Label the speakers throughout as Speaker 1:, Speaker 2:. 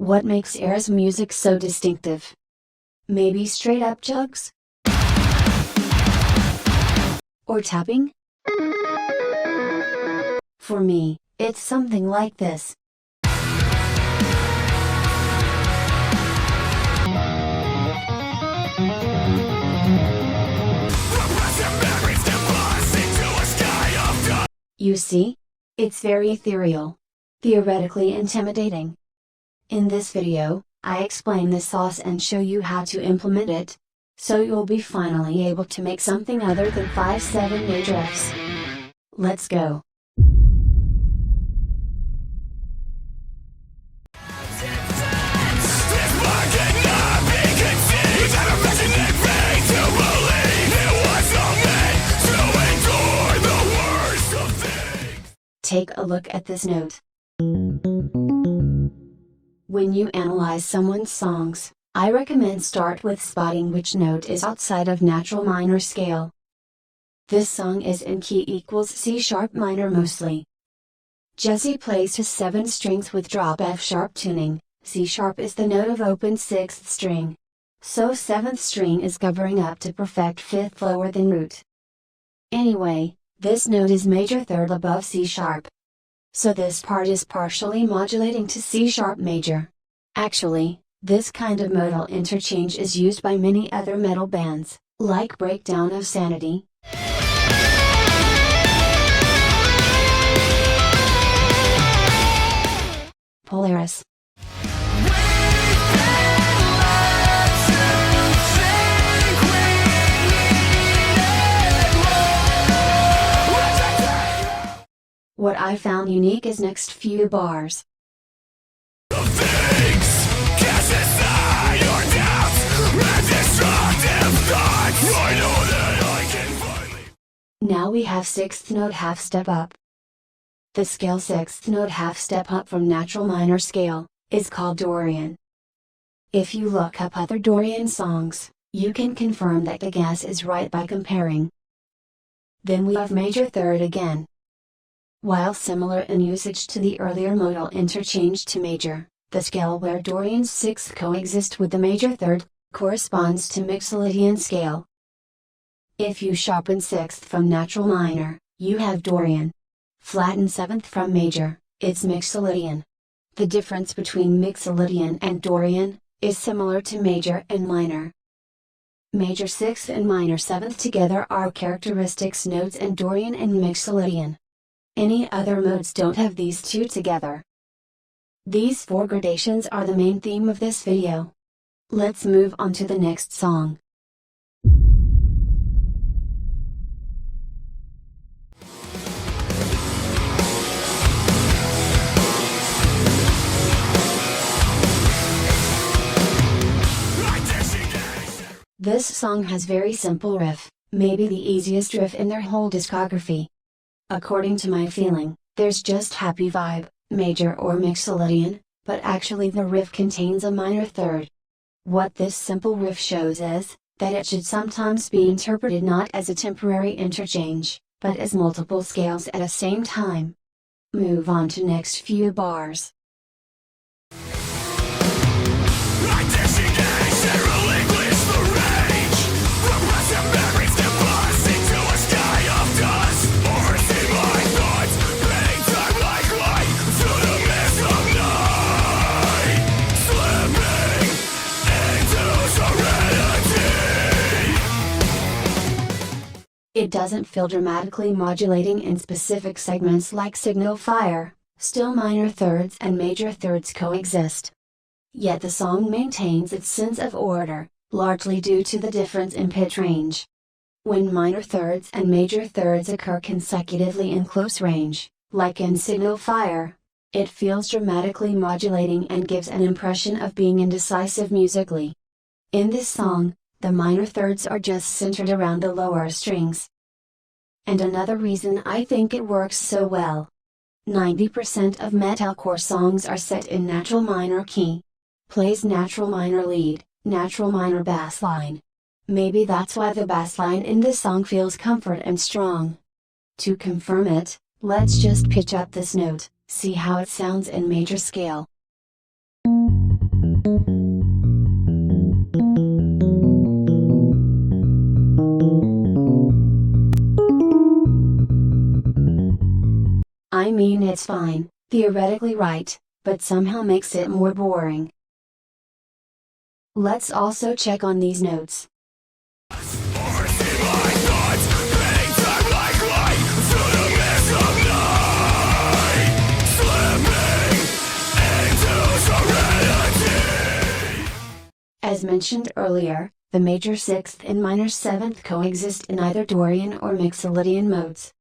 Speaker 1: What makes Erra's music so distinctive? Maybe straight up jugs? Or tapping? For me, it's something like this. You see? It's very ethereal. Theoretically intimidating. In this video, I explain the sauce and show you how to implement it. So you'll be finally able to make something other than 5/7 major Fs. Let's go. Take a look at this note. When you analyze someone's songs, I recommend start with spotting which note is outside of natural minor scale. This song is in key equals C sharp minor mostly. Jesse plays his 7 strings with drop F sharp tuning, C sharp is the note of open 6th string. So 7th string is covering up to perfect 5th lower than root. Anyway, this note is major 3rd above C sharp. So this part is partially modulating to C sharp major. Actually, this kind of modal interchange is used by many other metal bands, like Breakdown of Sanity, Polaris. What I found unique is next few bars. Now we have 6th note half step up. The scale 6th note half step up from natural minor scale, is called Dorian. If you look up other Dorian songs, you can confirm that the guess is right by comparing. Then we have major 3rd again. While similar in usage to the earlier modal interchange to major, the scale where Dorian's 6th coexist with the major 3rd, corresponds to Mixolydian scale. If you sharpen 6th from natural minor, you have Dorian. Flatten 7th from major, it's Mixolydian. The difference between Mixolydian and Dorian, is similar to major and minor. Major 6th and minor 7th together are characteristics notes in Dorian and Mixolydian. Any other modes don't have these two together. These 4 gradations are the main theme of this video. Let's move on to the next song. This song has very simple riff, maybe the easiest riff in their whole discography. According to my feeling, there's just happy vibe, major or Mixolydian, but actually the riff contains a minor 3rd. What this simple riff shows is, that it should sometimes be interpreted not as a temporary interchange, but as multiple scales at a same time. Move on to next few bars. It doesn't feel dramatically modulating in specific segments like Signal Fire, still minor 3rds and major 3rds coexist. Yet the song maintains its sense of order, largely due to the difference in pitch range. When minor 3rds and major 3rds occur consecutively in close range, like in Signal Fire, it feels dramatically modulating and gives an impression of being indecisive musically. In this song, the minor 3rds are just centered around the lower strings. And another reason I think it works so well. 90% of metalcore songs are set in natural minor key. Plays natural minor lead, natural minor bass line. Maybe that's why the bass line in this song feels comfort and strong. To confirm it, let's just pitch up this note, see how it sounds in major scale. I mean it's fine, theoretically right, but somehow makes it more boring. Let's also check on these notes. As mentioned earlier, the major 6th and minor 7th coexist in either Dorian or Mixolydian modes.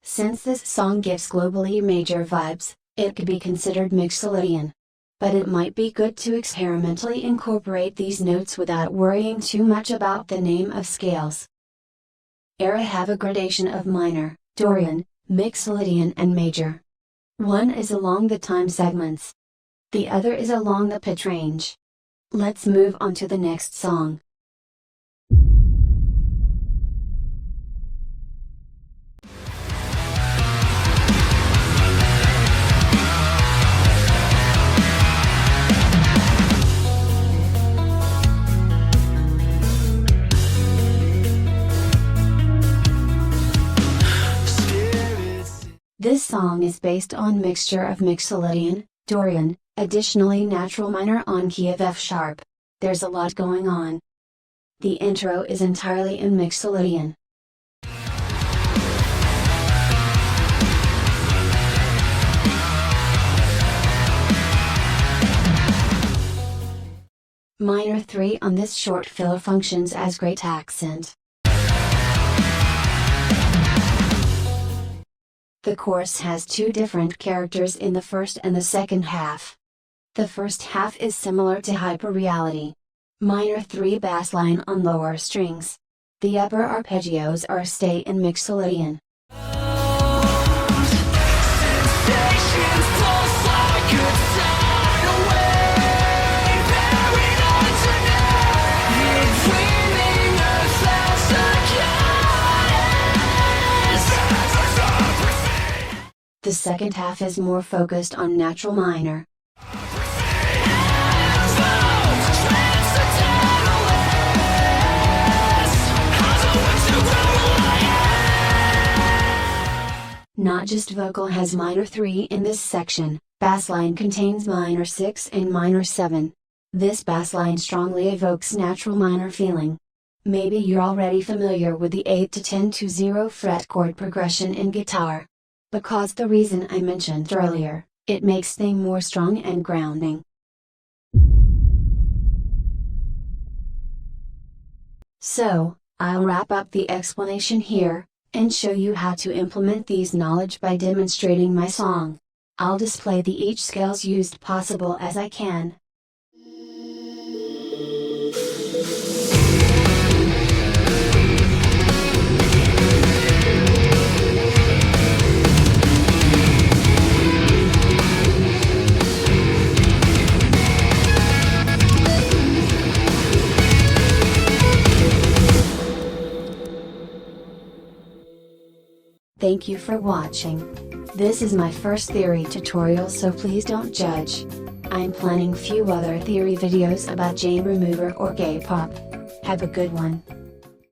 Speaker 1: Since this song gives globally major vibes, it could be considered Mixolydian. But it might be good to experimentally incorporate these notes without worrying too much about the name of scales. Erra have a gradation of minor, Dorian, Mixolydian and major. One is along the time segments. The other is along the pitch range. Let's move on to the next song. This song is based on mixture of Mixolydian, Dorian, additionally natural minor on key of F sharp. There's a lot going on. The intro is entirely in Mixolydian. Minor 3 on this short filler functions as great accent. The chorus has two different characters in the first and the second half. The first half is similar to Hyperreality. Minor 3 bassline on lower strings. The upper arpeggios are stay in Mixolydian. The second half is more focused on natural minor. Not just vocal has minor 3 in this section, bassline contains minor 6 and minor 7. This bassline strongly evokes natural minor feeling. Maybe you're already familiar with the 8 to 10 to 0 fret chord progression in guitar. Because the reason I mentioned earlier, it makes things more strong and grounding. So, I'll wrap up the explanation here, and show you how to implement these knowledge by demonstrating my song. I'll display the each scales used possible as I can. Thank you for watching. This is my first theory tutorial, so please don't judge. I'm planning few other theory videos about J remover or gay pop. Have a good one.